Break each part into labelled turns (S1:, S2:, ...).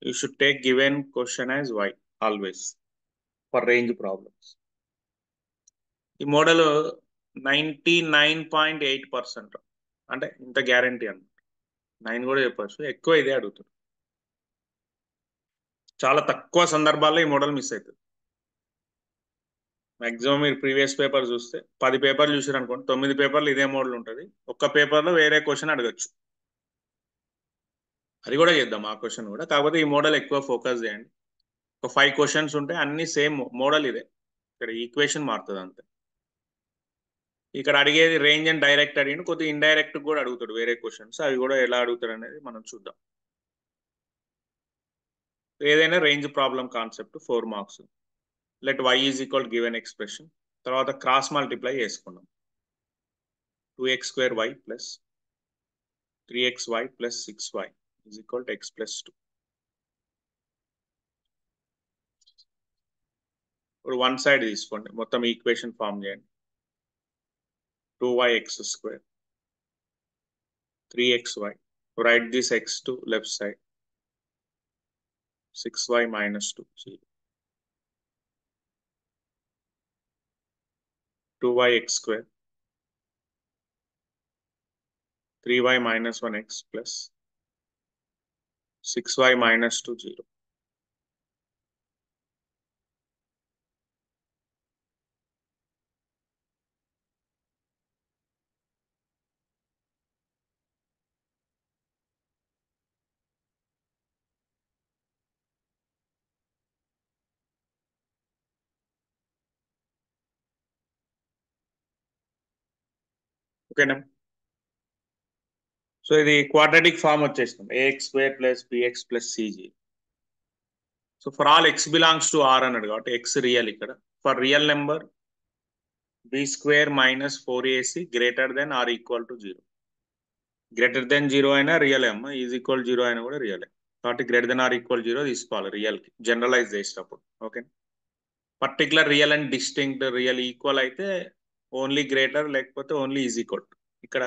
S1: You should take given question as y always for range problems. ఈ model 99.8% అంటే ఇంత guarantee అన్నమాట. 9 కూడా చెప్పచ్చు, ఎక్కువ ఇదే అడుగుతుంది. చాలా తక్కువ సందర్భాల్లో ఈ మోడల్ మిస్ అవుతుంది. మాక్సిమం మీరు ప్రీవియస్ పేపర్ చూస్తే 10 పేపర్లు చూసారు అనుకోండి, 9 పేపర్లు ఇదే మోడల్ ఉంటుంది. ఒక్క పేపర్లో వేరే క్వశ్చన్ అడగచ్చు. అది కూడా చేద్దాం, ఆ క్వశ్చన్ కూడా. కాకపోతే ఈ మోడల్ ఎక్కువ ఫోకస్ చేయండి. ఒక 5 క్వశ్చన్స్ ఉంటాయి, అన్ని సేమ్ మోడల్ ఇదే. ఇక్కడ ఈక్వేషన్ మారుతుంది అంతే. ఇక్కడ అడిగేది రేంజ్ అండ్ డైరెక్ట్ అడిగిండు, కొద్దిగా ఇండైరెక్ట్ కూడా అడుగుతాడు వేరే క్వశ్చన్స్. అవి కూడా ఎలా అడుగుతాడు అనేది మనం చూద్దాం. ఏదైనా range problem concept 4 marks. Let y is equal given expression, తర్వాత క్రాస్ మల్టిప్లై చేసుకున్నాం. 2x² y plus 3xy plus 6y is equal to x plus 2. ఇప్పుడు వన్ సైడ్ తీసుకోండి, మొత్తం ఈక్వేషన్ ఫామ్ చేయండి. 2yx², 3xy, write this x to left side, 6y minus 2, 0. 2yx², 3y minus 1x plus 6y minus 2, 0. ఓకేనా? So ఇది quadratic form వచ్చేస్తుంది, ax² plus bx plus cg. So for all x belongs to r అన్నాడు కాబట్టి x real. ఇక్కడ for real number b² minus 4ac greater than or equal to 0. Greater than 0 అయినా real అమ్మ, is equal 0 అయినా కూడా real. కాబట్టి greater than or equal 0 తీసుకోవాలి రియల్కి, జనరలైజ్ చేసేటప్పుడు. Okay, particular real and distinct real equal అయితే ఓన్లీ గ్రేటర్, లేకపోతే ఓన్లీ ఈజ్ ఈక్వల్. ఇక్కడ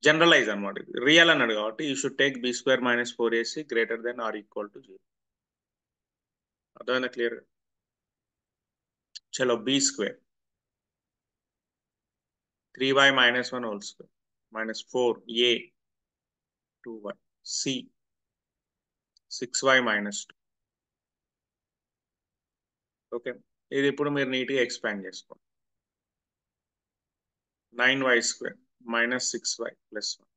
S1: జనరలైజ్ అనమాట. రియల్ అన్నాడు కాబట్టి you should take b² minus 4ac greater than or equal to 0. అర్థమైనా క్లియర్? చలో b² 3y minus 1 whole square minus 4a 2y c 6y minus 2. Okay, ఇది ఇప్పుడు మీరు నీట్గా ఎక్స్పాండ్ చేసుకోండి. 9y² minus 6y plus 1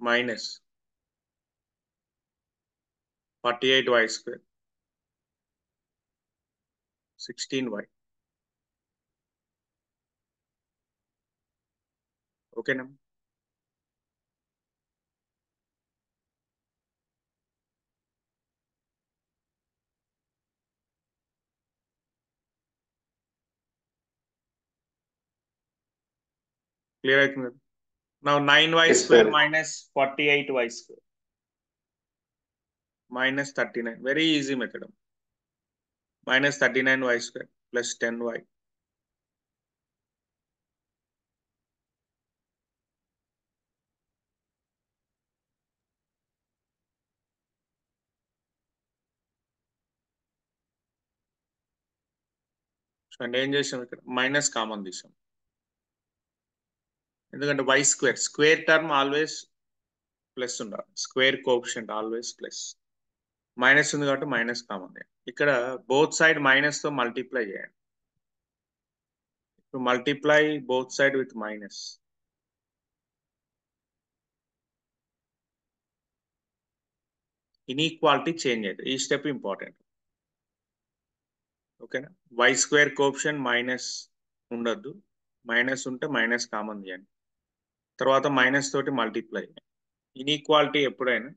S1: minus 48y² 16y. ఓకేనా? Clear అవుతుంది. Now 9y² minus 48y² minus 39. Very easy method. Minus 39y² plus 10y. And ఏం చేసాం ఇక్కడ, మైనస్ కామన్ తీసాం. ఎందుకంటే y² square term always plus ఉండాలి, square coefficient always plus. Minus ఉంది కాబట్టి మైనస్ కామన్. ఇక్కడ బోత్ సైడ్ మైనస్ తో మల్టిప్లై చేయండి. ఇప్పుడు multiply both side with minus. Inequality change అవుతుంది, ఈ స్టెప్ ఇంపార్టెంట్. ఓకేనా? y² కోఎఫిషియంట్ మైనస్ ఉండద్దు, మైనస్ ఉంటే మైనస్ కామన్ చేయండి, తర్వాత మైనస్ తోటి మల్టిప్లై. ఇన్ఈక్వాలిటీ ఎప్పుడైనా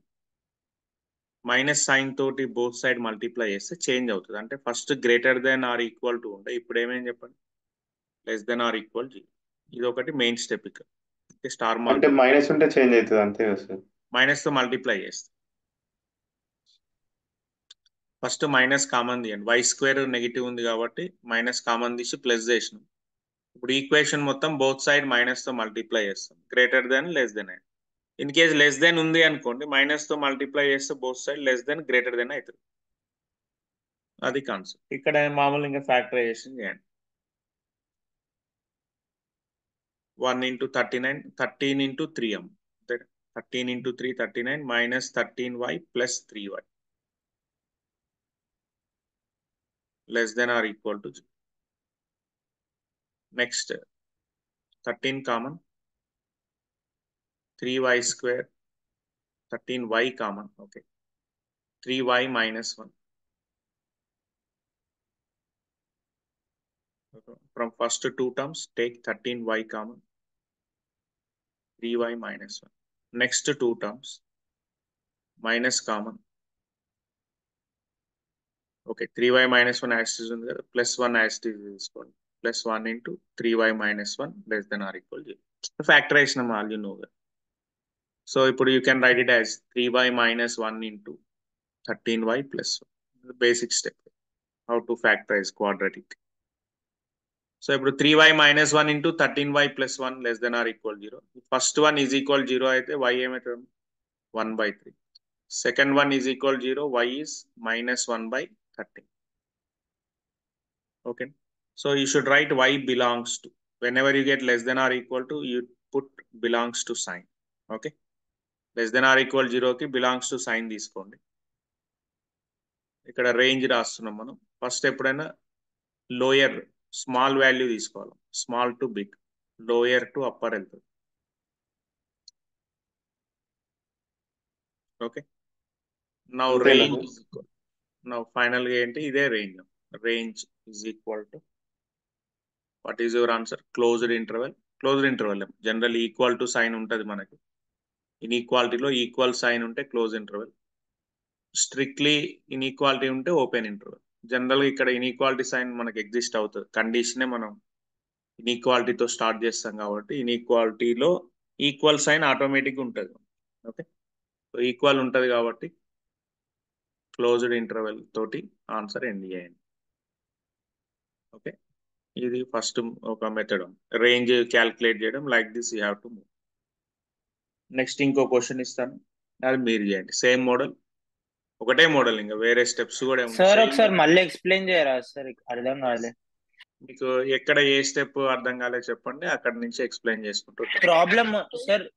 S1: మైనస్ సైన్ తోటి బోత్ సైడ్ మల్టిప్లై చేస్తే చేంజ్ అవుతుంది. అంటే first greater than or equal to ఉంటే ఇప్పుడు ఏమేమి చెప్పండి, లెస్ దెన్ ఆర్ ఈక్వల్ 0. ఇది ఒకటి మెయిన్ స్టెప్. ఇక్కడ స్టార్
S2: అంటే మైనస్ ఉంటే చేంజ్ అవుతుంది అంతే కదా సార్?
S1: మైనస్ తో మల్టిప్లై చేస్తే ఫస్ట్ మైనస్ కామన్ తీయండి. y² నెగిటివ్ ఉంది కాబట్టి మైనస్ కామన్ తీసి ప్లస్ చేసినాం. ఇప్పుడు ఈక్వేషన్ మొత్తం బోత్ సైడ్ మైనస్ తో మల్టిప్లై చేస్తాం, greater than less than. In case less than ఉంది అనుకోండి, మైనస్ తో మల్టిప్లై చేస్తే both side less than greater than అవుతుంది. అది కాన్సెప్ట్. ఇక్కడ మామూలు ఇంకా ఫ్యాక్టరైజేషన్ చేయండి. 1 into 39, 13 into 3m. 13 into 3, 39 minus 13y plus 3y less than or equal to 0. Next, 13 common, 3y square, 13y common, okay. 3y minus 1. From first two terms, take 13y common, 3y minus 1. Next two terms, minus common. Okay, 3y minus 1 as is ఉంది కదా, plus 1 as it is తీసుకోండి. Plus 1 into 3y minus 1 less than or equal to 0. Factorization all you know that. So ఇప్పుడు you can write it as 3y minus 1 into 13y plus 1. The basic step. How to factorize quadratic. So ఇప్పుడు 3y minus 1 into 13y plus 1 less than or equal 0. First one is equal 0 అయితే y ఏమవుతుంది? 1/3. Second one is equal 0, y is minus 1/13. Okay. So you should write y belongs to. Whenever you get less than or equal to, you put belongs to sign. Okay. Less than or equal 0 కి belongs to sign తీసుకోండి. ఇక్కడ range రాస్తున్నాం మనం. First ఎప్పుడైనా lower small value తీసుకోవాలి. Small to big, lower to upper వెళ్తుంది. Okay. Now range, now final గా ఏంటి, ఇదే range. Range is equal to what is your answer? Closed interval. Closed interval general equal to sign ఉంటుంది మనకి. ఇన్ఈక్వాలిటీలో equal sign ఉంటే close interval, strictly inequality ఉంటే open interval. జనరల్గా ఇక్కడ ఇన్ఈక్వాలిటీ సైన్ మనకి ఎగ్జిస్ట్ అవుతుంది. కండిషనే మనం ఇన్ఈక్వాలిటీతో స్టార్ట్ చేస్తాం కాబట్టి ఇన్ఈక్వాలిటీలో ఈక్వల్ సైన్ ఆటోమేటిక్గా ఉంటుంది. ఓకే. సో ఈక్వల్ ఉంటుంది కాబట్టి క్లోజ్డ్ ఇంటర్వెల్ తోటి ఆన్సర్ ఎండ్ చేయండి. ఓకే. ఇది ఫస్ట్ ఒక మెథడ్, రేంజ్ క్యాల్కులేట్ చేయడం. Like this you have to move. Next ఇంకో క్వశ్చన్ ఇస్తాను, అది మీరు చేయండి. సేమ్ మోడల్, ఒకటే మోడల్, ఇంకా వేరే స్టెప్స్ కూడా
S3: సార్ ఒకసారి మళ్ళీ ఎక్స్ప్లెయిన్ చేయరా సార్? అర్థం కాలే.
S1: మీకు ఎక్కడ ఏ స్టెప్ అర్థం కాలే చెప్పండి, అక్కడ నుంచి ఎక్స్ప్లెయిన్ చేసుకుంటూ.
S3: Problem sir